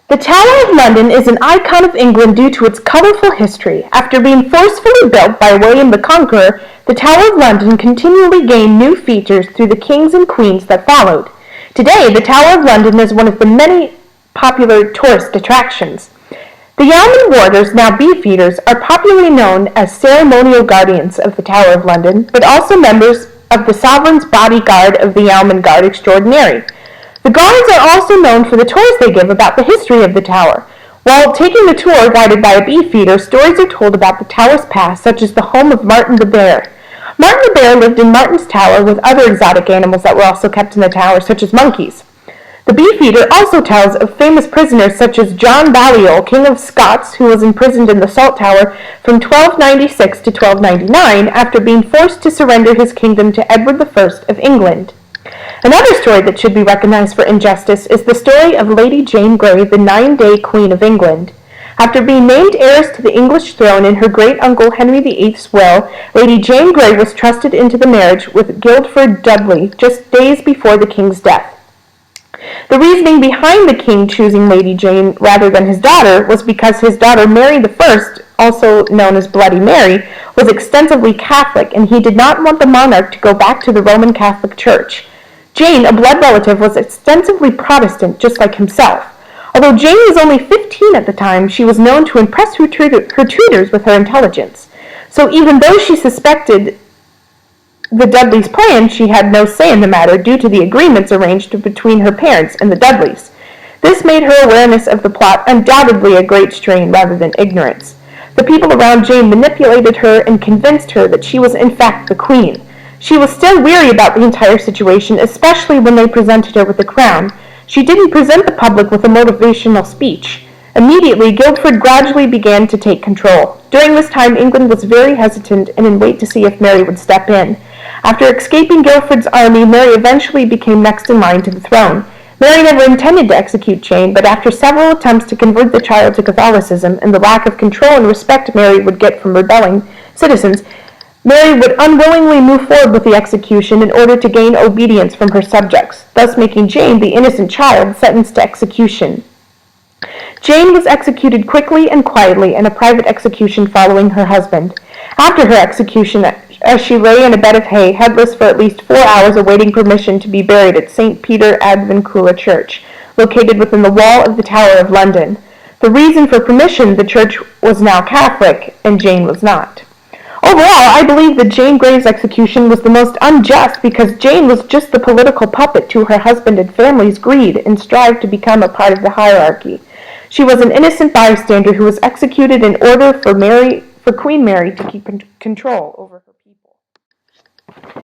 The Tower of London is an icon of England due to its colorful history. After being forcefully built by William the Conqueror, the Tower of London continually gained new features through the kings and queens that followed. Today, the Tower of London is one of the many popular tourist attractions. The Yeoman Warders, now Beefeaters, are popularly known as ceremonial guardians of the Tower of London, but also members of the Sovereign's bodyguard of the Yeoman Guard Extraordinary. The guards are also known for the tours they give about the history of the tower. While taking the tour guided by a beefeater, stories are told about the tower's past, such as the home of Martin the Bear. Martin the Bear lived in Martin's Tower with other exotic animals that were also kept in the tower, such as monkeys. The beefeater also tells of famous prisoners such as John Balliol, King of Scots, who was imprisoned in the Salt Tower from 1296 to 1299 after being forced to surrender his kingdom to Edward I of England. Another story that should be recognized for injustice is the story of Lady Jane Grey, the 9-day Queen of England. After being named heiress to the English throne in her great-uncle Henry VIII's will, Lady Jane Grey was trusted into the marriage with Guildford Dudley just days before the king's death. The reasoning behind the king choosing Lady Jane rather than his daughter was because his daughter Mary I, also known as Bloody Mary, was extensively Catholic, and he did not want the monarch to go back to the Roman Catholic Church. Jane, a blood relative, was extensively Protestant, just like himself. Although Jane was only 15 at the time, she was known to impress her tutors with her intelligence. So even though she suspected the Dudleys' plan, she had no say in the matter due to the agreements arranged between her parents and the Dudleys. This made her awareness of the plot undoubtedly a great strain rather than ignorance. The people around Jane manipulated her and convinced her that she was in fact the queen. She was still weary about the entire situation, especially when they presented her with the crown. She didn't present the public with a motivational speech. Immediately, Guildford gradually began to take control. During this time, England was very hesitant and in wait to see if Mary would step in. After escaping Guildford's army, Mary eventually became next in line to the throne. Mary never intended to execute Jane, but after several attempts to convert the child to Catholicism and the lack of control and respect Mary would get from rebelling citizens, Mary would unwillingly move forward with the execution in order to gain obedience from her subjects, thus making Jane, the innocent child, sentenced to execution. Jane was executed quickly and quietly in a private execution following her husband. After her execution, as she lay in a bed of hay, headless for at least 4 hours awaiting permission to be buried at St. Peter ad Vincula Church, located within the wall of the Tower of London. The reason for permission, the church was now Catholic, and Jane was not. Overall, I believe that Jane Grey's execution was the most unjust because Jane was just the political puppet to her husband and family's greed and strive to become a part of the hierarchy. She was an innocent bystander who was executed in order for Queen Mary to keep control over her.